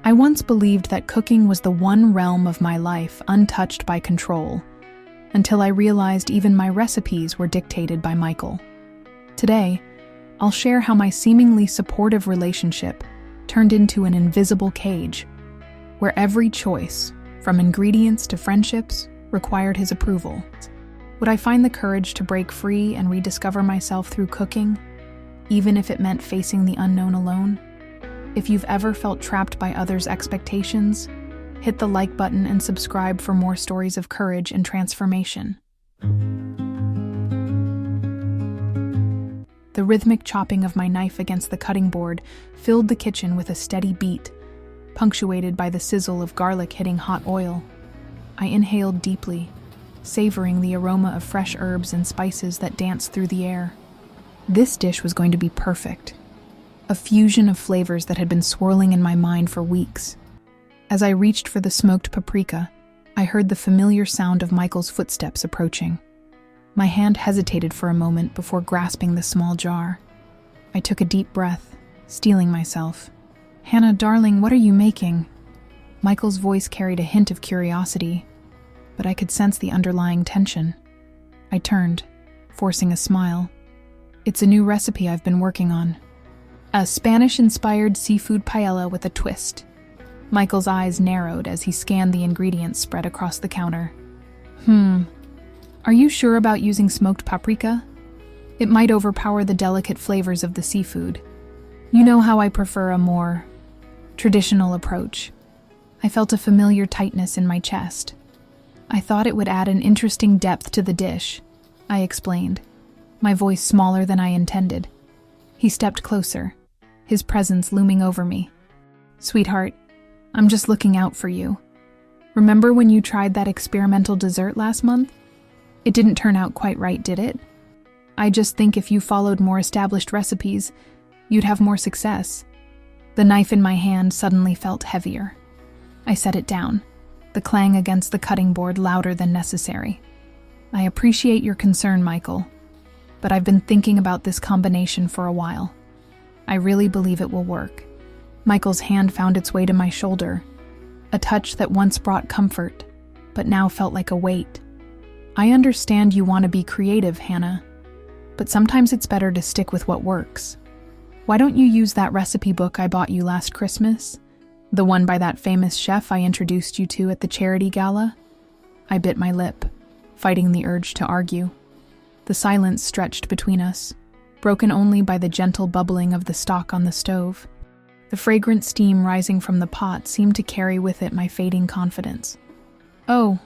I once believed that cooking was the one realm of my life untouched by control, until I realized even my recipes were dictated by Michael. Today, I'll share how my seemingly supportive relationship turned into an invisible cage, where every choice, from ingredients to friendships, required his approval. Would I find the courage to break free and rediscover myself through cooking, even if it meant facing the unknown alone? If you've ever felt trapped by others' expectations, hit the like button and subscribe for more stories of courage and transformation. The rhythmic chopping of my knife against the cutting board filled the kitchen with a steady beat, punctuated by the sizzle of garlic hitting hot oil. I inhaled deeply, savoring the aroma of fresh herbs and spices that danced through the air. This dish was going to be perfect, a fusion of flavors that had been swirling in my mind for weeks. As I reached for the smoked paprika, I heard the familiar sound of Michael's footsteps approaching. My hand hesitated for a moment before grasping the small jar. I took a deep breath, steeling myself. "Hannah, darling, what are you making?" Michael's voice carried a hint of curiosity, but I could sense the underlying tension. I turned, forcing a smile. "It's a new recipe I've been working on. A Spanish-inspired seafood paella with a twist." Michael's eyes narrowed as he scanned the ingredients spread across the counter. Are you sure about using smoked paprika? It might overpower the delicate flavors of the seafood. You know how I prefer a more traditional approach." I felt a familiar tightness in my chest. "I thought it would add an interesting depth to the dish," I explained, my voice smaller than I intended. He stepped closer, his presence looming over me. "Sweetheart, I'm just looking out for you. Remember when you tried that experimental dessert last month? It didn't turn out quite right, did it? I just think if you followed more established recipes, you'd have more success." The knife in my hand suddenly felt heavier. I set it down, the clang against the cutting board louder than necessary. "I appreciate your concern, Michael, but I've been thinking about this combination for a while. I really believe it will work." Michael's hand found its way to my shoulder, a touch that once brought comfort, but now felt like a weight. "I understand you want to be creative, Hannah, but sometimes it's better to stick with what works. Why don't you use that recipe book I bought you last Christmas? The one by that famous chef I introduced you to at the charity gala?" I bit my lip, fighting the urge to argue. The silence stretched between us, broken only by the gentle bubbling of the stock on the stove. The fragrant steam rising from the pot seemed to carry with it my fading confidence. "Oh,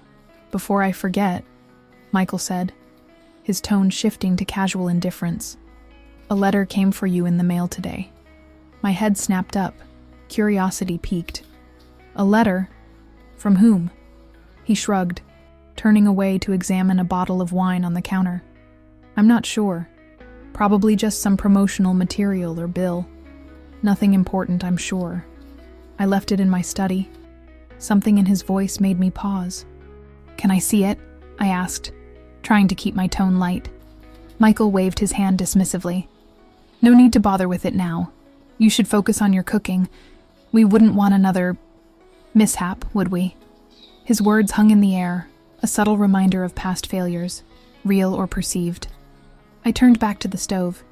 before I forget," Michael said, his tone shifting to casual indifference. "A letter came for you in the mail today." My head snapped up, curiosity piqued. "A letter? From whom?" He shrugged, turning away to examine a bottle of wine on the counter. "I'm not sure. Probably just some promotional material or bill. Nothing important, I'm sure." I left it in my study. Something in his voice made me pause. "Can I see it?" I asked, trying to keep my tone light. Michael waved his hand dismissively. "No need to bother with it now. You should focus on your cooking. We wouldn't want another mishap, would we?" His words hung in the air, a subtle reminder of past failures, real or perceived. I turned back to the stove,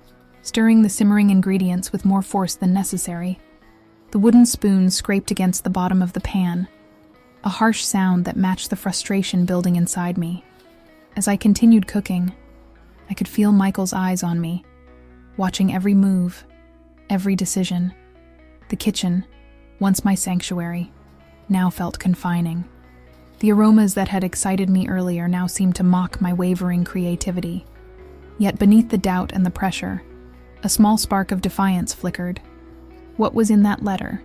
stirring the simmering ingredients with more force than necessary. The wooden spoon scraped against the bottom of the pan, a harsh sound that matched the frustration building inside me. As I continued cooking, I could feel Michael's eyes on me, watching every move, every decision. The kitchen, once my sanctuary, now felt confining. The aromas that had excited me earlier now seemed to mock my wavering creativity. Yet beneath the doubt and the pressure, a small spark of defiance flickered. What was in that letter?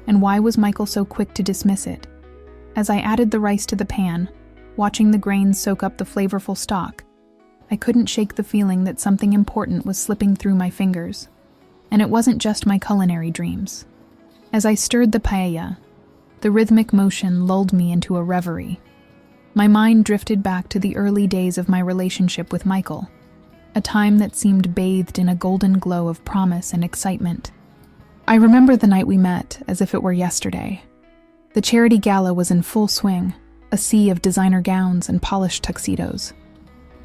And why was Michael so quick to dismiss it? As I added the rice to the pan, watching the grains soak up the flavorful stock, I couldn't shake the feeling that something important was slipping through my fingers. And it wasn't just my culinary dreams. As I stirred the paella, the rhythmic motion lulled me into a reverie. My mind drifted back to the early days of my relationship with Michael, a time that seemed bathed in a golden glow of promise and excitement. I remember the night we met as if it were yesterday. The charity gala was in full swing, a sea of designer gowns and polished tuxedos.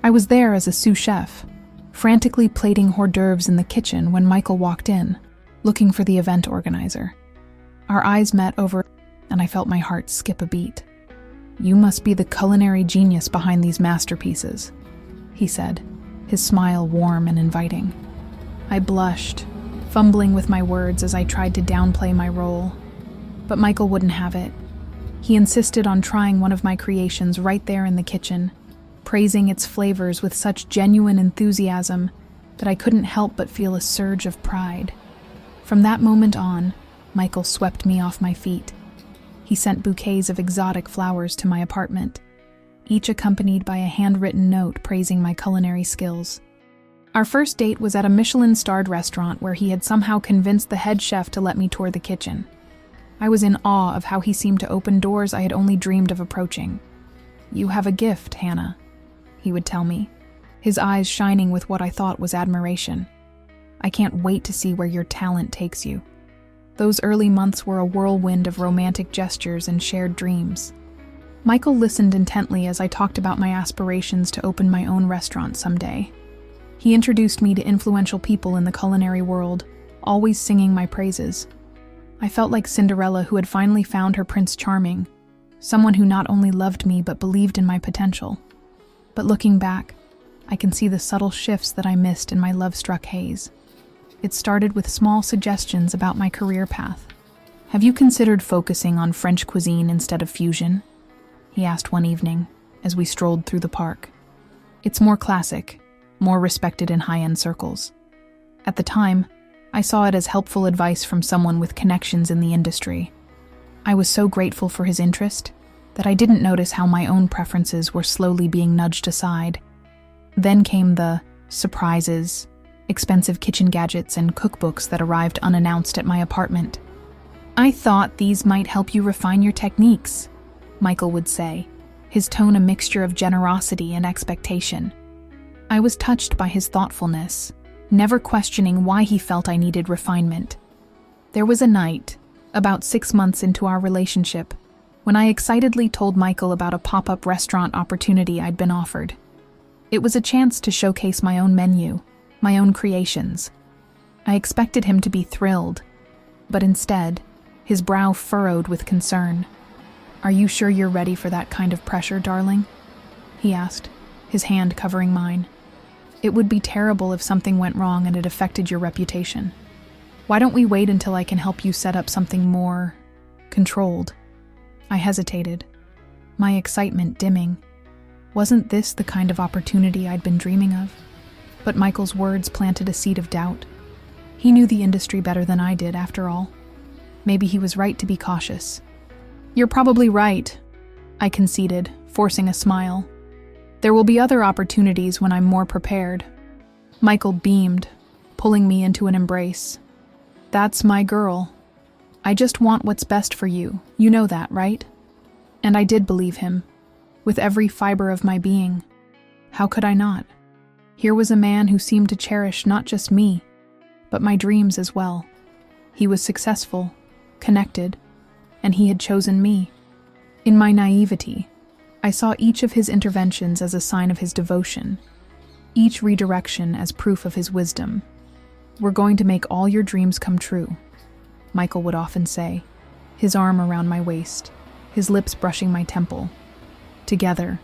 I was there as a sous chef, frantically plating hors d'oeuvres in the kitchen when Michael walked in, looking for the event organizer. Our eyes met over, and I felt my heart skip a beat. "You must be the culinary genius behind these masterpieces," he said, his smile warm and inviting. I blushed, fumbling with my words as I tried to downplay my role. But Michael wouldn't have it. He insisted on trying one of my creations right there in the kitchen, praising its flavors with such genuine enthusiasm that I couldn't help but feel a surge of pride. From that moment on, Michael swept me off my feet. He sent bouquets of exotic flowers to my apartment, each accompanied by a handwritten note praising my culinary skills. Our first date was at a Michelin-starred restaurant where he had somehow convinced the head chef to let me tour the kitchen. I was in awe of how he seemed to open doors I had only dreamed of approaching. "You have a gift, Hannah," he would tell me, his eyes shining with what I thought was admiration. "I can't wait to see where your talent takes you." Those early months were a whirlwind of romantic gestures and shared dreams. Michael listened intently as I talked about my aspirations to open my own restaurant someday. He introduced me to influential people in the culinary world, always singing my praises. I felt like Cinderella who had finally found her Prince Charming, someone who not only loved me but believed in my potential. But looking back, I can see the subtle shifts that I missed in my love-struck haze. It started with small suggestions about my career path. "Have you considered focusing on French cuisine instead of fusion?" he asked one evening as we strolled through the park. "It's more classic, more respected in high-end circles." At the time, I saw it as helpful advice from someone with connections in the industry. I was so grateful for his interest that I didn't notice how my own preferences were slowly being nudged aside. Then came the surprises, expensive kitchen gadgets and cookbooks that arrived unannounced at my apartment. "I thought these might help you refine your techniques," Michael would say, his tone a mixture of generosity and expectation. I was touched by his thoughtfulness, never questioning why he felt I needed refinement. There was a night, about 6 months into our relationship, when I excitedly told Michael about a pop-up restaurant opportunity I'd been offered. It was a chance to showcase my own menu, my own creations. I expected him to be thrilled, but instead, his brow furrowed with concern. "Are you sure you're ready for that kind of pressure, darling?" he asked, his hand covering mine. "It would be terrible if something went wrong and it affected your reputation. Why don't we wait until I can help you set up something more controlled?" I hesitated, my excitement dimming. Wasn't this the kind of opportunity I'd been dreaming of? But Michael's words planted a seed of doubt. He knew the industry better than I did, after all. Maybe he was right to be cautious. "You're probably right," I conceded, forcing a smile. "There will be other opportunities when I'm more prepared." Michael beamed, pulling me into an embrace. "That's my girl. I just want what's best for you. You know that, right?" And I did believe him, with every fiber of my being. How could I not? Here was a man who seemed to cherish not just me, but my dreams as well. He was successful, connected, and he had chosen me. In my naivety, I saw each of his interventions as a sign of his devotion, each redirection as proof of his wisdom. "We're going to make all your dreams come true," Michael would often say, his arm around my waist, his lips brushing my temple. "Together,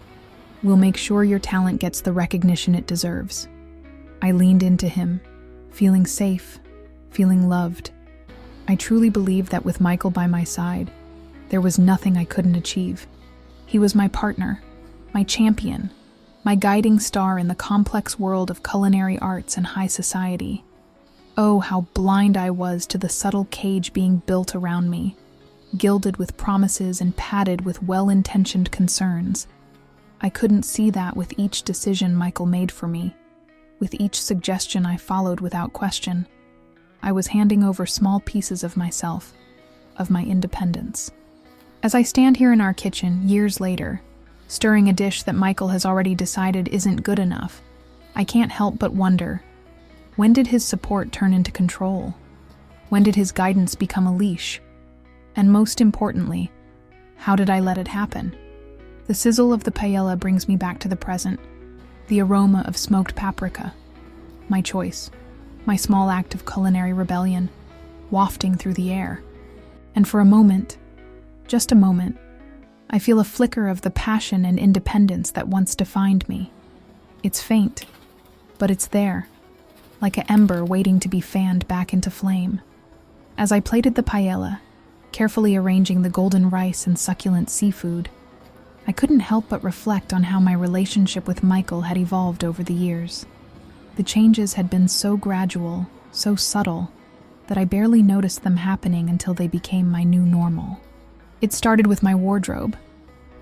we'll make sure your talent gets the recognition it deserves." I leaned into him, feeling safe, feeling loved. I truly believed that with Michael by my side, there was nothing I couldn't achieve. He was my partner, my champion, my guiding star in the complex world of culinary arts and high society. Oh, how blind I was to the subtle cage being built around me, gilded with promises and padded with well-intentioned concerns. I couldn't see that with each decision Michael made for me, with each suggestion I followed without question. I was handing over small pieces of myself, of my independence. As I stand here in our kitchen, years later, stirring a dish that Michael has already decided isn't good enough, I can't help but wonder, when did his support turn into control? When did his guidance become a leash? And most importantly, how did I let it happen? The sizzle of the paella brings me back to the present, the aroma of smoked paprika. My choice, my small act of culinary rebellion, wafting through the air. And for a moment, just a moment, I feel a flicker of the passion and independence that once defined me. It's faint, but it's there, like an ember waiting to be fanned back into flame. As I plated the paella, carefully arranging the golden rice and succulent seafood, I couldn't help but reflect on how my relationship with Michael had evolved over the years. The changes had been so gradual, so subtle, that I barely noticed them happening until they became my new normal. It started with my wardrobe.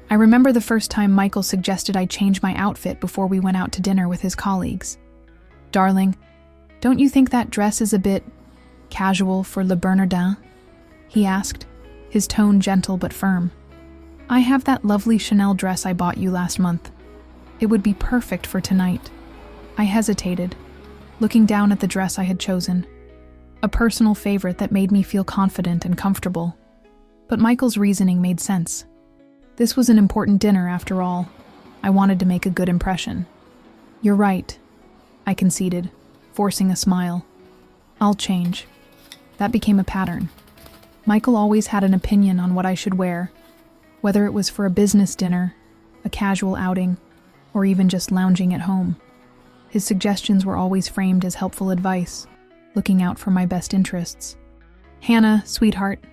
I remember the first time Michael suggested I change my outfit before we went out to dinner with his colleagues. "Darling, don't you think that dress is a bit casual for Le Bernardin?" he asked, his tone gentle but firm. "I have that lovely Chanel dress I bought you last month. It would be perfect for tonight." I hesitated, looking down at the dress I had chosen, a personal favorite that made me feel confident and comfortable. But Michael's reasoning made sense. This was an important dinner after all. I wanted to make a good impression. "You're right," I conceded, forcing a smile. "I'll change." That became a pattern. Michael always had an opinion on what I should wear, whether it was for a business dinner, a casual outing, or even just lounging at home. His suggestions were always framed as helpful advice, looking out for my best interests. "Hannah, sweetheart,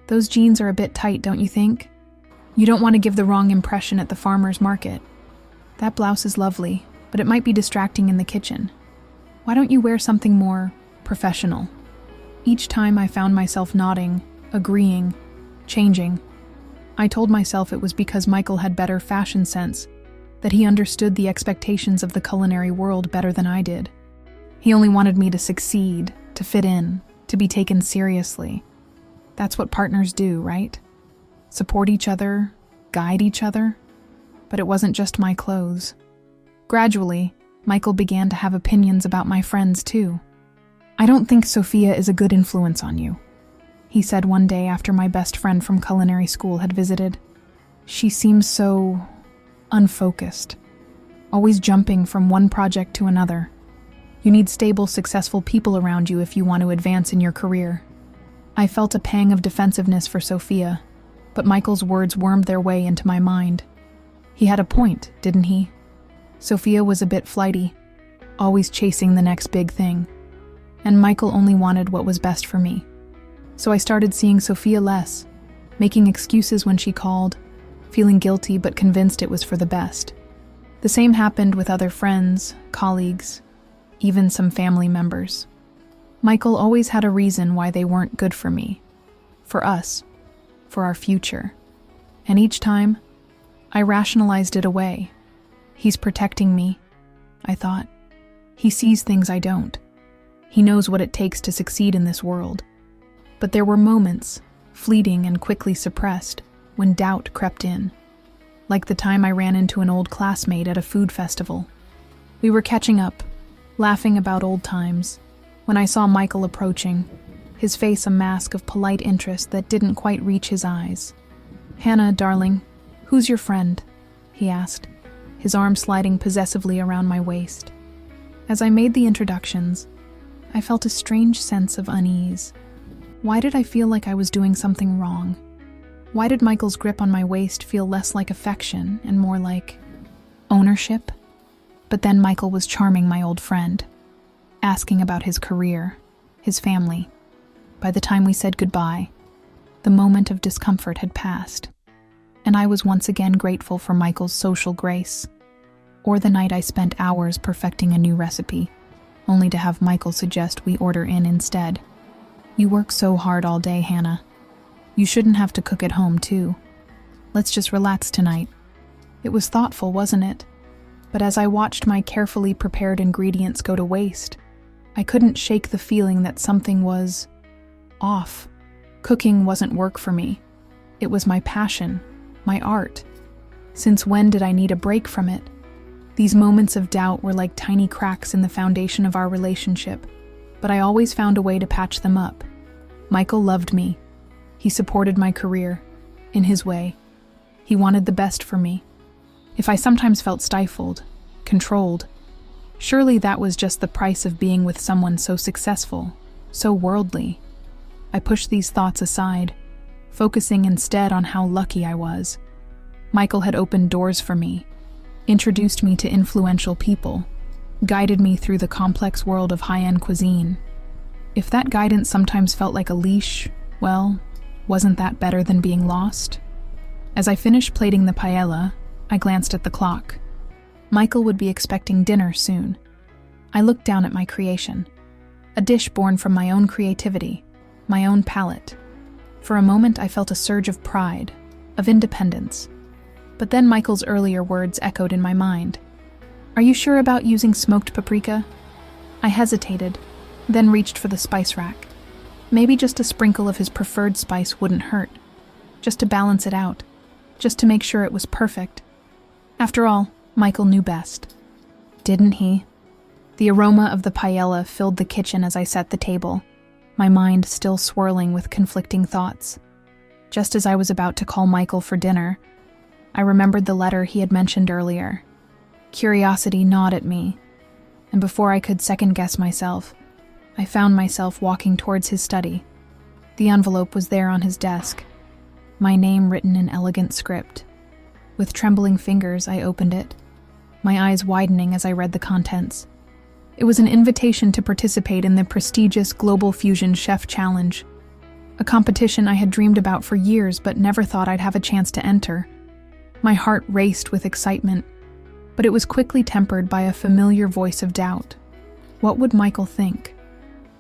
those jeans are a bit tight, don't you think? You don't want to give the wrong impression at the farmer's market. That blouse is lovely, but it might be distracting in the kitchen. Why don't you wear something more professional?" Each time I found myself nodding, agreeing, changing. I told myself it was because Michael had better fashion sense, that he understood the expectations of the culinary world better than I did. He only wanted me to succeed, to fit in, to be taken seriously. That's what partners do, right? Support each other, guide each other. But it wasn't just my clothes. Gradually, Michael began to have opinions about my friends too. "I don't think Sophia is a good influence on you," he said one day after my best friend from culinary school had visited. "She seems so unfocused, always jumping from one project to another. You need stable, successful people around you if you want to advance in your career." I felt a pang of defensiveness for Sophia, but Michael's words wormed their way into my mind. He had a point, didn't he? Sophia was a bit flighty, always chasing the next big thing, and Michael only wanted what was best for me. So I started seeing Sophia less, making excuses when she called, feeling guilty but convinced it was for the best. The same happened with other friends, colleagues, even some family members. Michael always had a reason why they weren't good for me, for us, for our future. And each time, I rationalized it away. He's protecting me, I thought. He sees things I don't. He knows what it takes to succeed in this world. But there were moments, fleeting and quickly suppressed, when doubt crept in. Like the time I ran into an old classmate at a food festival. We were catching up, laughing about old times, when I saw Michael approaching, his face a mask of polite interest that didn't quite reach his eyes. "Hannah, darling, who's your friend?" he asked, his arm sliding possessively around my waist. As I made the introductions, I felt a strange sense of unease. Why did I feel like I was doing something wrong? Why did Michael's grip on my waist feel less like affection and more like ownership? But then Michael was charming my old friend, asking about his career, his family. By the time we said goodbye, the moment of discomfort had passed, and I was once again grateful for Michael's social grace, or the night I spent hours perfecting a new recipe, only to have Michael suggest we order in instead. "You work so hard all day, Hannah. You shouldn't have to cook at home, too. Let's just relax tonight." It was thoughtful, wasn't it? But as I watched my carefully prepared ingredients go to waste, I couldn't shake the feeling that something was off. Cooking wasn't work for me. It was my passion, my art. Since when did I need a break from it? These moments of doubt were like tiny cracks in the foundation of our relationship, but I always found a way to patch them up, Michael loved me. He supported my career, in his way. He wanted the best for me. If I sometimes felt stifled, controlled, surely that was just the price of being with someone so successful, so worldly. I pushed these thoughts aside, focusing instead on how lucky I was. Michael had opened doors for me, introduced me to influential people, guided me through the complex world of high-end cuisine. If that guidance sometimes felt like a leash, well, wasn't that better than being lost? As I finished plating the paella, I glanced at the clock. Michael would be expecting dinner soon. I looked down at my creation, a dish born from my own creativity, my own palate. For a moment, I felt a surge of pride, of independence. But then Michael's earlier words echoed in my mind. "Are you sure about using smoked paprika?" I hesitated, then reached for the spice rack. Maybe just a sprinkle of his preferred spice wouldn't hurt, just to balance it out, just to make sure it was perfect. After all, Michael knew best. Didn't he? The aroma of the paella filled the kitchen as I set the table, my mind still swirling with conflicting thoughts. Just as I was about to call Michael for dinner, I remembered the letter he had mentioned earlier. Curiosity gnawed at me, and before I could second-guess myself, I found myself walking towards his study. The envelope was there on his desk, my name written in elegant script. With trembling fingers, I opened it, my eyes widening as I read the contents. It was an invitation to participate in the prestigious Global Fusion Chef Challenge, a competition I had dreamed about for years but never thought I'd have a chance to enter. My heart raced with excitement, but it was quickly tempered by a familiar voice of doubt. What would Michael think?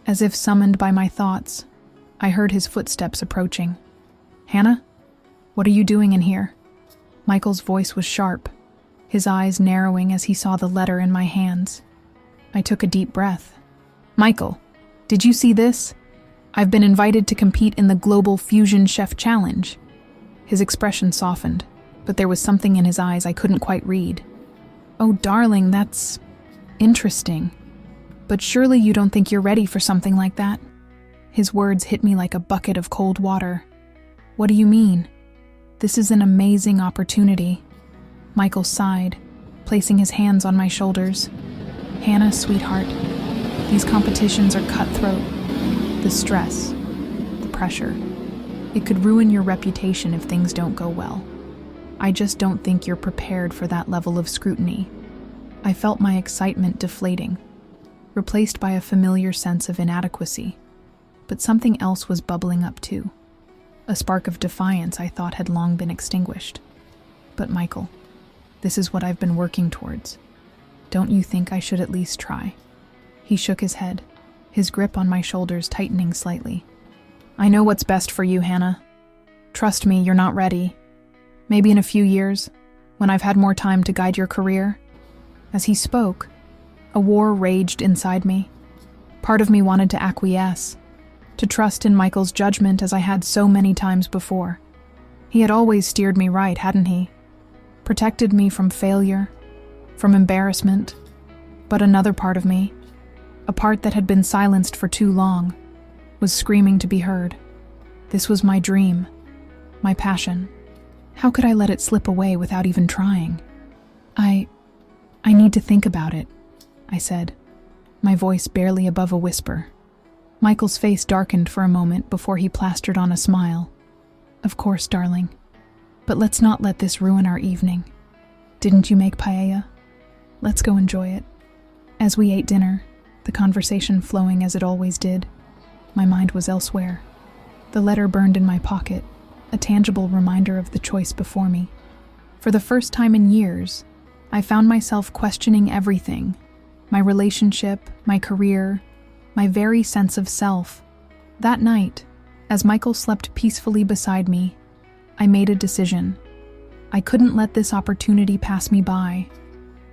As if summoned by my thoughts, I heard his footsteps approaching. "Hannah? What are you doing in here?" Michael's voice was sharp, his eyes narrowing as he saw the letter in my hands. I took a deep breath. "Michael, did you see this? I've been invited to compete in the Global Fusion Chef Challenge." His expression softened, but there was something in his eyes I couldn't quite read. "Oh, darling, that's interesting. But surely you don't think you're ready for something like that?" His words hit me like a bucket of cold water. "What do you mean?" "This is an amazing opportunity." Michael sighed, placing his hands on my shoulders. "Hannah, sweetheart, these competitions are cutthroat. The stress, the pressure. It could ruin your reputation if things don't go well. I just don't think you're prepared for that level of scrutiny." I felt my excitement deflating, replaced by a familiar sense of inadequacy. But something else was bubbling up too. A spark of defiance I thought had long been extinguished. "But Michael, this is what I've been working towards. Don't you think I should at least try?" He shook his head, his grip on my shoulders tightening slightly. "I know what's best for you, Hannah. Trust me, you're not ready. Maybe in a few years, when I've had more time to guide your career." As he spoke, a war raged inside me. Part of me wanted to acquiesce, to trust in Michael's judgment as I had so many times before. He had always steered me right, hadn't he? Protected me from failure, from embarrassment. But another part of me, a part that had been silenced for too long, was screaming to be heard. This was my dream, my passion. How could I let it slip away without even trying? I need to think about it," I said, my voice barely above a whisper. Michael's face darkened for a moment before he plastered on a smile. "Of course, darling. But let's not let this ruin our evening. Didn't you make paella? Let's go enjoy it." As we ate dinner, the conversation flowing as it always did, my mind was elsewhere. The letter burned in my pocket, a tangible reminder of the choice before me. For the first time in years, I found myself questioning everything: my relationship, my career, my very sense of self. That night, as Michael slept peacefully beside me, I made a decision. I couldn't let this opportunity pass me by.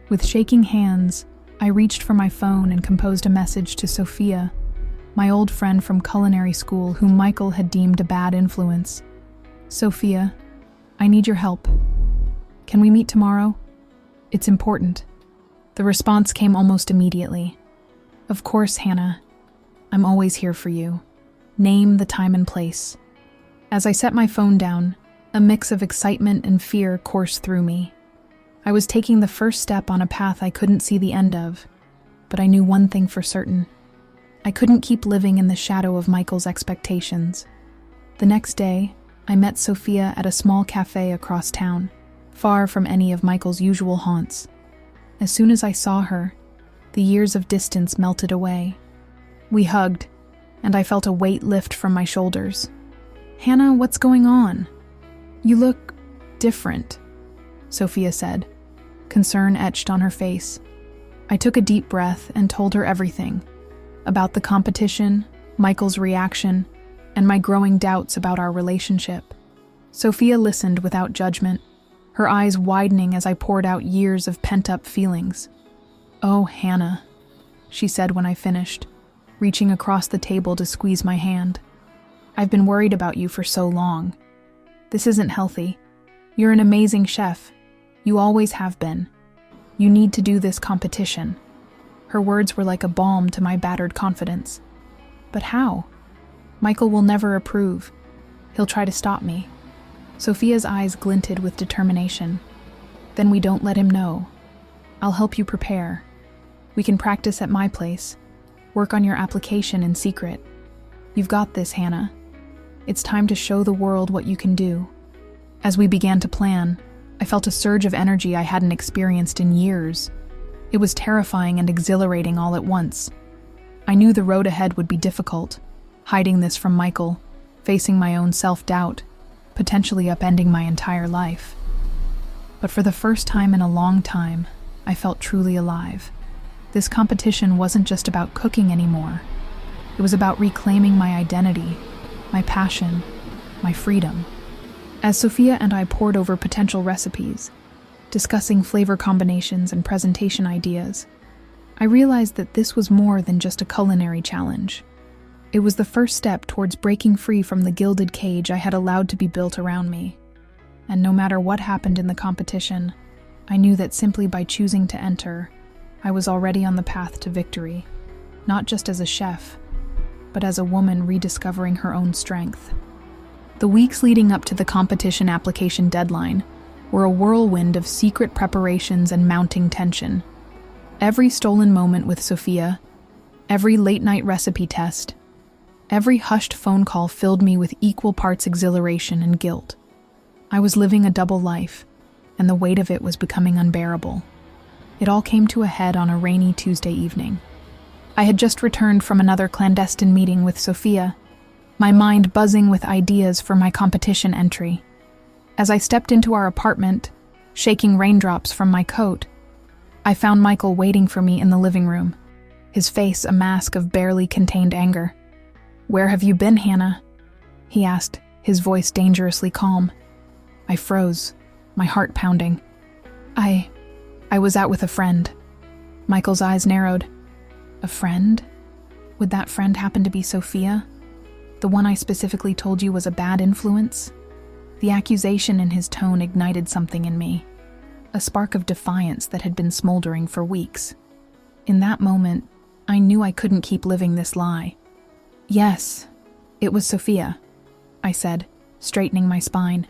With shaking hands, I reached for my phone and composed a message to Sophia, my old friend from culinary school whom Michael had deemed a bad influence. "Sophia, I need your help. Can we meet tomorrow? It's important." The response came almost immediately. "Of course, Hannah. I'm always here for you. Name the time and place. As I set my phone down, a mix of excitement and fear coursed through me. I was taking the first step on a path I couldn't see the end of, but I knew one thing for certain. I couldn't keep living in the shadow of Michael's expectations. The next day, I met Sophia at a small cafe across town, far from any of Michael's usual haunts. As soon as I saw her, the years of distance melted away. We hugged, and I felt a weight lift from my shoulders. "Hannah, what's going on? You look different," Sophia said, concern etched on her face. I took a deep breath and told her everything, about the competition, Michael's reaction, and my growing doubts about our relationship. Sophia listened without judgment, her eyes widening as I poured out years of pent-up feelings. "Oh, Hannah," she said when I finished, reaching across the table to squeeze my hand. "I've been worried about you for so long. This isn't healthy. You're an amazing chef. You always have been. You need to do this competition." Her words were like a balm to my battered confidence. "But how? Michael will never approve. He'll try to stop me." Sophia's eyes glinted with determination. "Then we don't let him know. I'll help you prepare. We can practice at my place. Work on your application in secret. You've got this, Hannah. It's time to show the world what you can do." As we began to plan, I felt a surge of energy I hadn't experienced in years. It was terrifying and exhilarating all at once. I knew the road ahead would be difficult, hiding this from Michael, facing my own self-doubt, potentially upending my entire life. But for the first time in a long time, I felt truly alive. This competition wasn't just about cooking anymore. It was about reclaiming my identity, my passion, my freedom. As Sophia and I pored over potential recipes, discussing flavor combinations and presentation ideas, I realized that this was more than just a culinary challenge. It was the first step towards breaking free from the gilded cage I had allowed to be built around me. And no matter what happened in the competition, I knew that simply by choosing to enter, I was already on the path to victory, not just as a chef, but as a woman rediscovering her own strength. The weeks leading up to the competition application deadline were a whirlwind of secret preparations and mounting tension. Every stolen moment with Sophia, every late-night recipe test, every hushed phone call filled me with equal parts exhilaration and guilt. I was living a double life, and the weight of it was becoming unbearable. It all came to a head on a rainy Tuesday evening. I had just returned from another clandestine meeting with Sophia, my mind buzzing with ideas for my competition entry. As I stepped into our apartment, shaking raindrops from my coat, I found Michael waiting for me in the living room, his face a mask of barely contained anger. "Where have you been, Hannah?" he asked, his voice dangerously calm. I froze, my heart pounding. I was out with a friend." Michael's eyes narrowed. "A friend? Would that friend happen to be Sophia? The one I specifically told you was a bad influence?" The accusation in his tone ignited something in me, a spark of defiance that had been smoldering for weeks. In that moment, I knew I couldn't keep living this lie. "Yes, it was Sophia," I said, straightening my spine.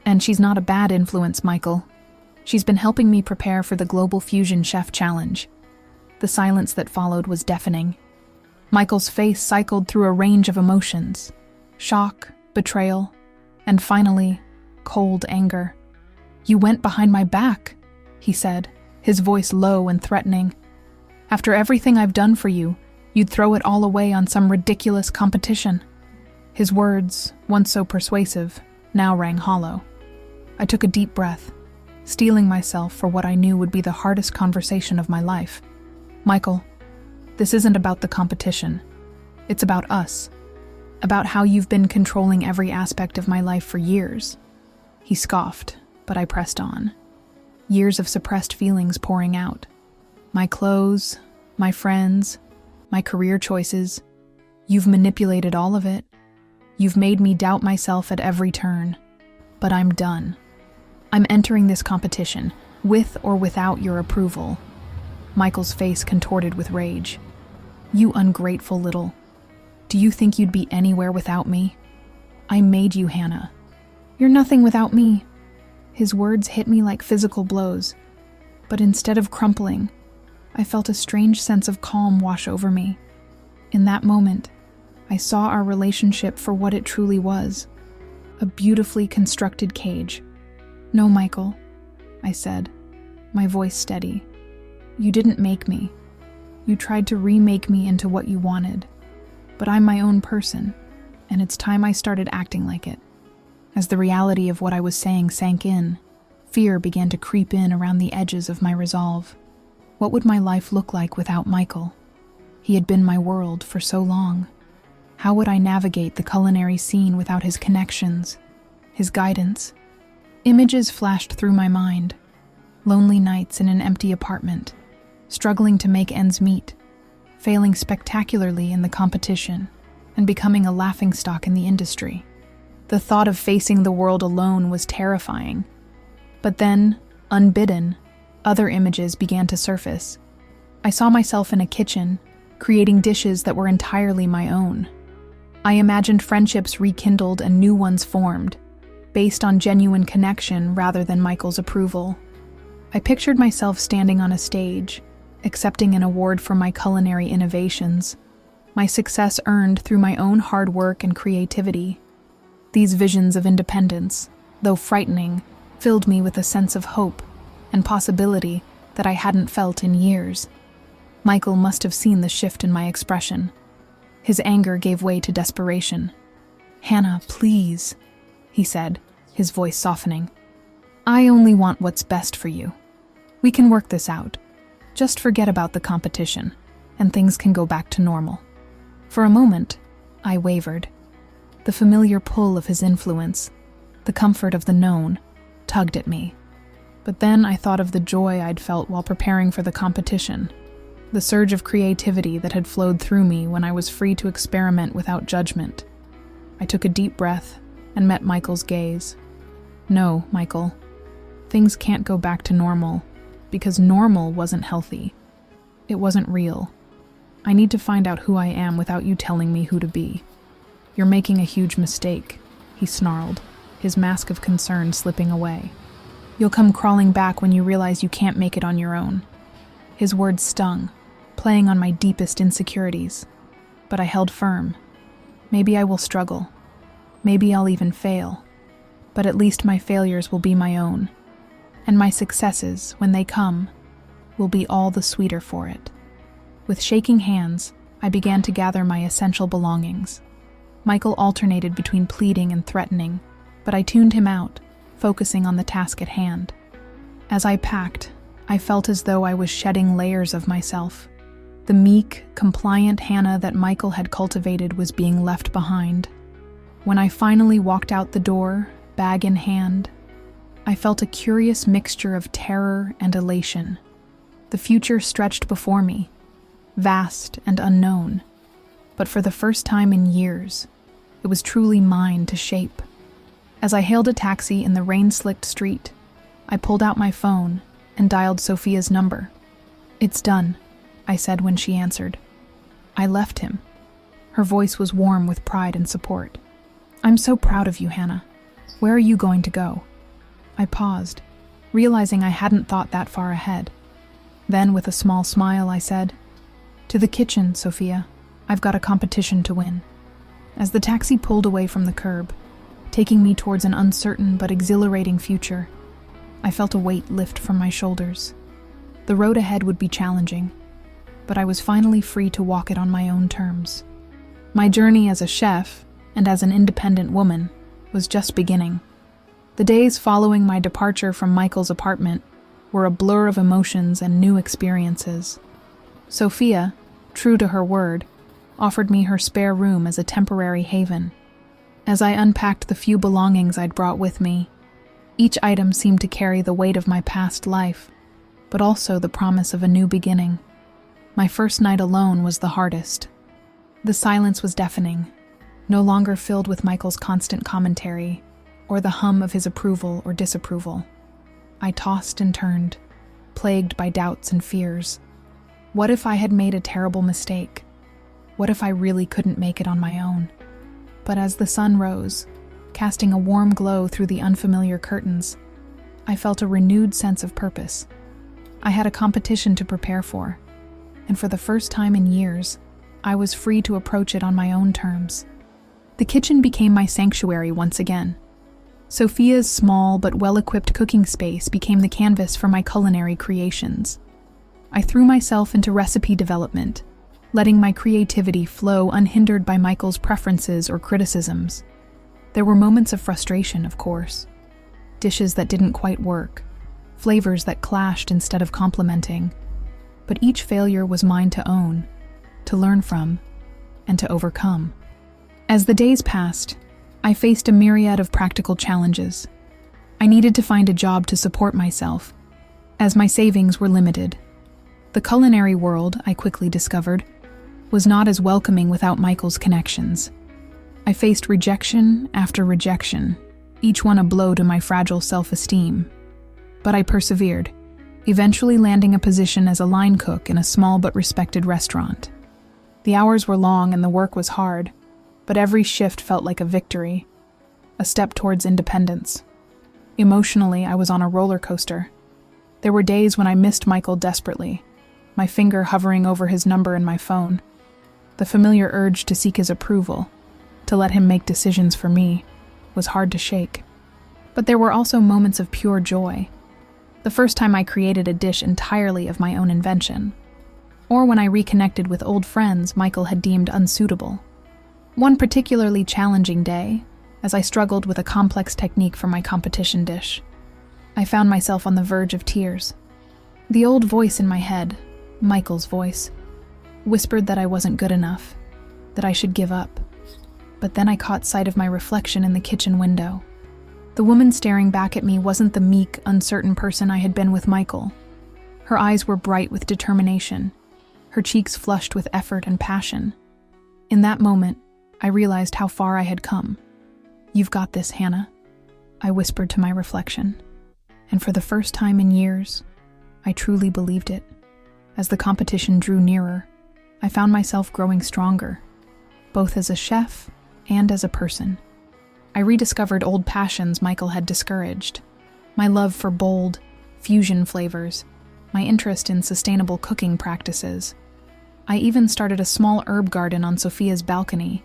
"And she's not a bad influence, Michael. She's been helping me prepare for the Global Fusion Chef Challenge." The silence that followed was deafening. Michael's face cycled through a range of emotions: shock, betrayal, and finally, cold anger. "You went behind my back," he said, his voice low and threatening. "After everything I've done for you, you'd throw it all away on some ridiculous competition." His words, once so persuasive, now rang hollow. I took a deep breath, steeling myself for what I knew would be the hardest conversation of my life. "Michael, this isn't about the competition. It's about us. About how you've been controlling every aspect of my life for years." He scoffed, but I pressed on. Years of suppressed feelings pouring out. My clothes, my friends, my career choices. You've manipulated all of it. You've made me doubt myself at every turn. But I'm done. I'm entering this competition, with or without your approval. Michael's face contorted with rage. "You ungrateful little... Do you think you'd be anywhere without me? I made you, Hannah. You're nothing without me. His words hit me like physical blows, but instead of crumpling, I felt a strange sense of calm wash over me. In that moment, I saw our relationship for what it truly was, a beautifully constructed cage. No, Michael, I said, my voice steady. You didn't make me. You tried to remake me into what you wanted. But I'm my own person, and it's time I started acting like it. As the reality of what I was saying sank in, fear began to creep in around the edges of my resolve. What would my life look like without Michael? He had been my world for so long. How would I navigate the culinary scene without his connections, his guidance? Images flashed through my mind. Lonely nights in an empty apartment, struggling to make ends meet, failing spectacularly in the competition, and becoming a laughingstock in the industry. The thought of facing the world alone was terrifying. But then, unbidden, other images began to surface. I saw myself in a kitchen, creating dishes that were entirely my own. I imagined friendships rekindled and new ones formed, based on genuine connection rather than Michael's approval. I pictured myself standing on a stage, accepting an award for my culinary innovations, my success earned through my own hard work and creativity. These visions of independence, though frightening, filled me with a sense of hope and possibility that I hadn't felt in years. Michael must have seen the shift in my expression. His anger gave way to desperation. "Hannah, please," he said, his voice softening. "I only want what's best for you. We can work this out. Just forget about the competition, and things can go back to normal." For a moment, I wavered. The familiar pull of his influence, the comfort of the known, tugged at me. But then I thought of the joy I'd felt while preparing for the competition, the surge of creativity that had flowed through me when I was free to experiment without judgment. I took a deep breath and met Michael's gaze. "No, Michael, things can't go back to normal, because normal wasn't healthy. It wasn't real. I need to find out who I am without you telling me who to be. You're making a huge mistake," he snarled, his mask of concern slipping away. "You'll come crawling back when you realize you can't make it on your own." His words stung, playing on my deepest insecurities. But I held firm. Maybe I will struggle. Maybe I'll even fail. But at least my failures will be my own. And my successes, when they come, will be all the sweeter for it. With shaking hands, I began to gather my essential belongings. Michael alternated between pleading and threatening, but I tuned him out, focusing on the task at hand. As I packed, I felt as though I was shedding layers of myself. The meek, compliant Hannah that Michael had cultivated was being left behind. When I finally walked out the door, bag in hand, I felt a curious mixture of terror and elation. The future stretched before me, vast and unknown, but for the first time in years, it was truly mine to shape. As I hailed a taxi in the rain-slicked street, I pulled out my phone and dialed Sophia's number. "It's done," I said when she answered. I left him. Her voice was warm with pride and support. "I'm so proud of you, Hannah. Where are you going to go?" I paused, realizing I hadn't thought that far ahead. Then, with a small smile, I said, "To the kitchen, Sophia. I've got a competition to win." As the taxi pulled away from the curb, taking me towards an uncertain but exhilarating future, I felt a weight lift from my shoulders. The road ahead would be challenging, but I was finally free to walk it on my own terms. My journey as a chef, and as an independent woman, was just beginning. The days following my departure from Michael's apartment were a blur of emotions and new experiences. Sophia, true to her word, offered me her spare room as a temporary haven. As I unpacked the few belongings I'd brought with me, each item seemed to carry the weight of my past life, but also the promise of a new beginning. My first night alone was the hardest. The silence was deafening, no longer filled with Michael's constant commentary or the hum of his approval or disapproval. I tossed and turned, plagued by doubts and fears. What if I had made a terrible mistake? What if I really couldn't make it on my own? But as the sun rose, casting a warm glow through the unfamiliar curtains, I felt a renewed sense of purpose. I had a competition to prepare for, and for the first time in years, I was free to approach it on my own terms. The kitchen became my sanctuary once again. Sophia's small but well-equipped cooking space became the canvas for my culinary creations. I threw myself into recipe development, letting my creativity flow unhindered by Michael's preferences or criticisms. There were moments of frustration, of course. Dishes that didn't quite work, flavors that clashed instead of complementing. But each failure was mine to own, to learn from, and to overcome. As the days passed, I faced a myriad of practical challenges. I needed to find a job to support myself, as my savings were limited. The culinary world, I quickly discovered, was not as welcoming without Michael's connections. I faced rejection after rejection, each one a blow to my fragile self-esteem. But I persevered, eventually landing a position as a line cook in a small but respected restaurant. The hours were long and the work was hard, but every shift felt like a victory, a step towards independence. Emotionally, I was on a roller coaster. There were days when I missed Michael desperately, my finger hovering over his number in my phone. The familiar urge to seek his approval, to let him make decisions for me, was hard to shake. But there were also moments of pure joy. The first time I created a dish entirely of my own invention, or when I reconnected with old friends Michael had deemed unsuitable. One particularly challenging day, as I struggled with a complex technique for my competition dish, I found myself on the verge of tears. The old voice in my head, Michael's voice, whispered that I wasn't good enough, that I should give up. But then I caught sight of my reflection in the kitchen window. The woman staring back at me wasn't the meek, uncertain person I had been with Michael. Her eyes were bright with determination, her cheeks flushed with effort and passion. In that moment, I realized how far I had come. "You've got this, Hannah," I whispered to my reflection. And for the first time in years, I truly believed it. As the competition drew nearer, I found myself growing stronger, both as a chef and as a person. I rediscovered old passions Michael had discouraged. My love for bold, fusion flavors, my interest in sustainable cooking practices. I even started a small herb garden on Sophia's balcony,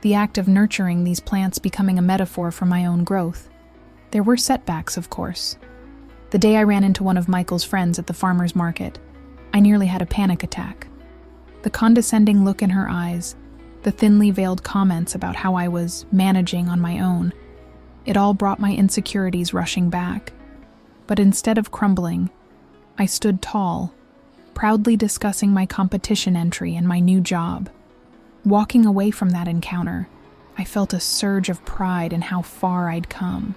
the act of nurturing these plants becoming a metaphor for my own growth. There were setbacks, of course. The day I ran into one of Michael's friends at the farmer's market, I nearly had a panic attack. The condescending look in her eyes, the thinly veiled comments about how I was managing on my own, it all brought my insecurities rushing back. But instead of crumbling, I stood tall, proudly discussing my competition entry and my new job. Walking away from that encounter, I felt a surge of pride in how far I'd come.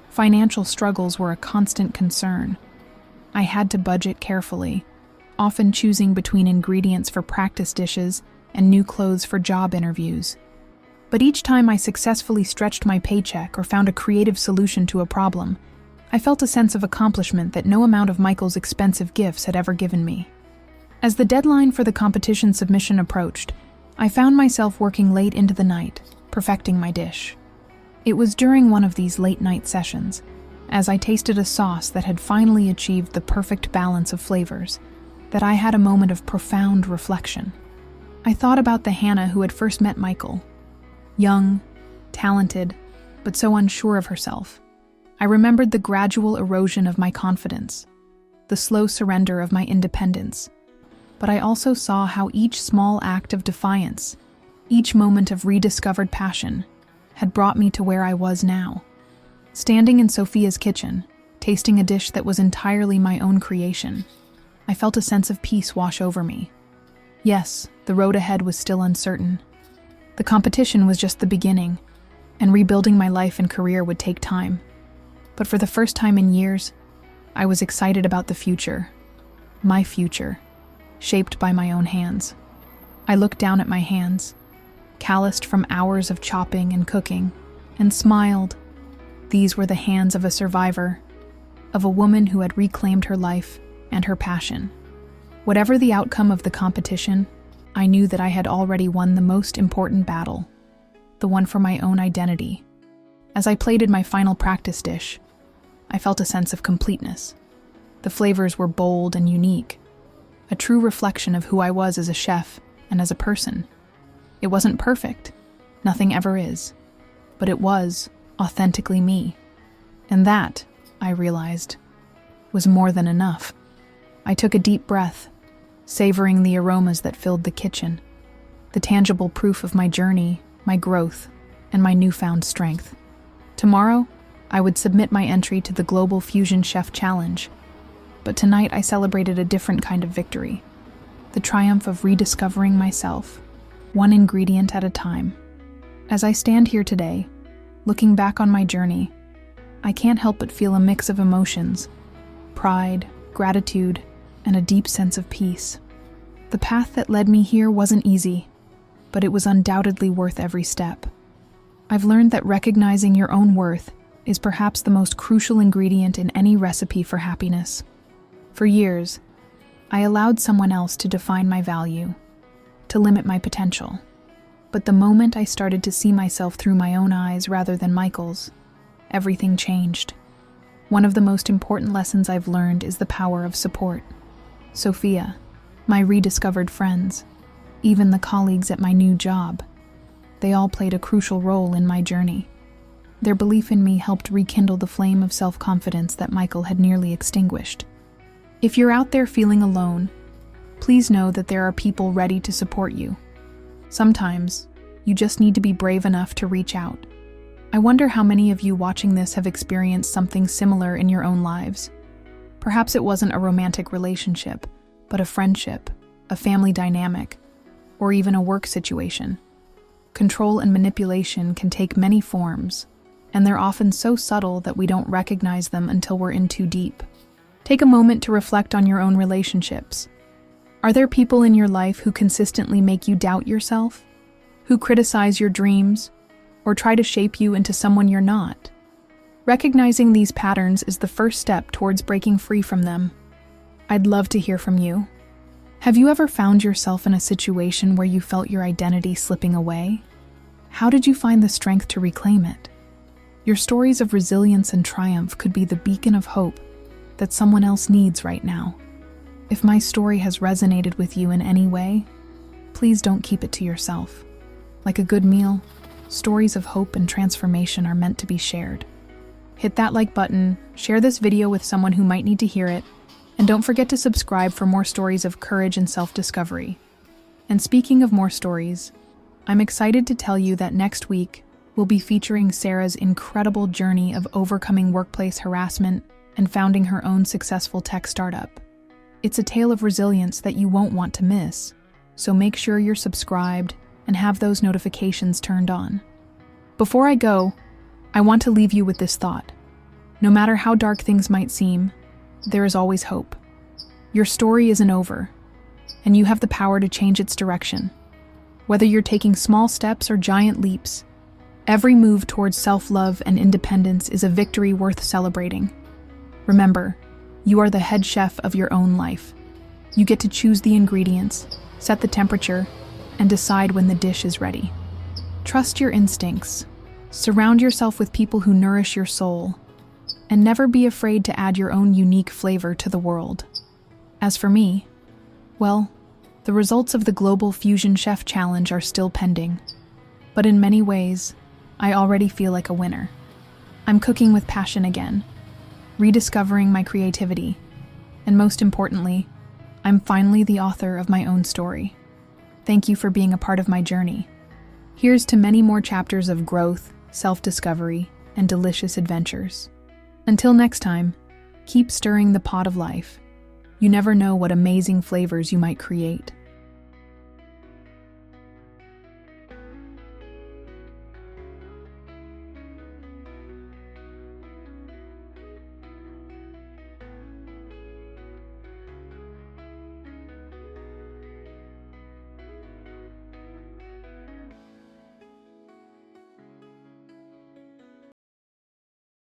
Financial struggles were a constant concern. I had to budget carefully, often choosing between ingredients for practice dishes and new clothes for job interviews. But each time I successfully stretched my paycheck or found a creative solution to a problem, I felt a sense of accomplishment that no amount of Michael's expensive gifts had ever given me. As the deadline for the competition submission approached, I found myself working late into the night, perfecting my dish. It was during one of these late-night sessions, as I tasted a sauce that had finally achieved the perfect balance of flavors, that I had a moment of profound reflection. I thought about the Hannah who had first met Michael. Young, talented, but so unsure of herself. I remembered the gradual erosion of my confidence, the slow surrender of my independence. But I also saw how each small act of defiance, each moment of rediscovered passion, had brought me to where I was now. Standing in Sophia's kitchen, tasting a dish that was entirely my own creation, I felt a sense of peace wash over me. Yes, the road ahead was still uncertain. The competition was just the beginning, and rebuilding my life and career would take time. But for the first time in years, I was excited about the future. My future, shaped by my own hands. I looked down at my hands, calloused from hours of chopping and cooking, and smiled. These were the hands of a survivor, of a woman who had reclaimed her life and her passion. Whatever the outcome of the competition, I knew that I had already won the most important battle, the one for my own identity. As I plated my final practice dish, I felt a sense of completeness. The flavors were bold and unique, a true reflection of who I was as a chef and as a person. It wasn't perfect, nothing ever is, but it was authentically me. And that, I realized, was more than enough. I took a deep breath, savoring the aromas that filled the kitchen, the tangible proof of my journey, my growth, and my newfound strength. Tomorrow, I would submit my entry to the Global Fusion Chef Challenge, but tonight I celebrated a different kind of victory, the triumph of rediscovering myself, one ingredient at a time. As I stand here today, looking back on my journey, I can't help but feel a mix of emotions: pride, gratitude, and a deep sense of peace. The path that led me here wasn't easy, but it was undoubtedly worth every step. I've learned that recognizing your own worth is perhaps the most crucial ingredient in any recipe for happiness. For years, I allowed someone else to define my value, to limit my potential. But the moment I started to see myself through my own eyes rather than Michael's, everything changed. One of the most important lessons I've learned is the power of support. Sophia, my rediscovered friends, even the colleagues at my new job, they all played a crucial role in my journey. Their belief in me helped rekindle the flame of self-confidence that Michael had nearly extinguished. If you're out there feeling alone, please know that there are people ready to support you. Sometimes, you just need to be brave enough to reach out. I wonder how many of you watching this have experienced something similar in your own lives. Perhaps it wasn't a romantic relationship, but a friendship, a family dynamic, or even a work situation. Control and manipulation can take many forms, and they're often so subtle that we don't recognize them until we're in too deep. Take a moment to reflect on your own relationships. Are there people in your life who consistently make you doubt yourself? Who criticize your dreams? Or try to shape you into someone you're not? Recognizing these patterns is the first step towards breaking free from them. I'd love to hear from you. Have you ever found yourself in a situation where you felt your identity slipping away? How did you find the strength to reclaim it? Your stories of resilience and triumph could be the beacon of hope that someone else needs right now. If my story has resonated with you in any way, please don't keep it to yourself. Like a good meal, stories of hope and transformation are meant to be shared. Hit that like button, share this video with someone who might need to hear it, and don't forget to subscribe for more stories of courage and self-discovery. And speaking of more stories, I'm excited to tell you that next week, we'll be featuring Sarah's incredible journey of overcoming workplace harassment and founding her own successful tech startup. It's a tale of resilience that you won't want to miss, so make sure you're subscribed and have those notifications turned on. Before I go, I want to leave you with this thought. No matter how dark things might seem, there is always hope. Your story isn't over, and you have the power to change its direction. Whether you're taking small steps or giant leaps, every move towards self-love and independence is a victory worth celebrating. Remember, you are the head chef of your own life. You get to choose the ingredients, set the temperature, and decide when the dish is ready. Trust your instincts, surround yourself with people who nourish your soul, and never be afraid to add your own unique flavor to the world. As for me, well, the results of the Global Fusion Chef Challenge are still pending, but in many ways, I already feel like a winner. I'm cooking with passion again, rediscovering my creativity, and most importantly, I'm finally the author of my own story. Thank you for being a part of my journey. Here's to many more chapters of growth, self-discovery, and delicious adventures. Until next time, keep stirring the pot of life. You never know what amazing flavors you might create.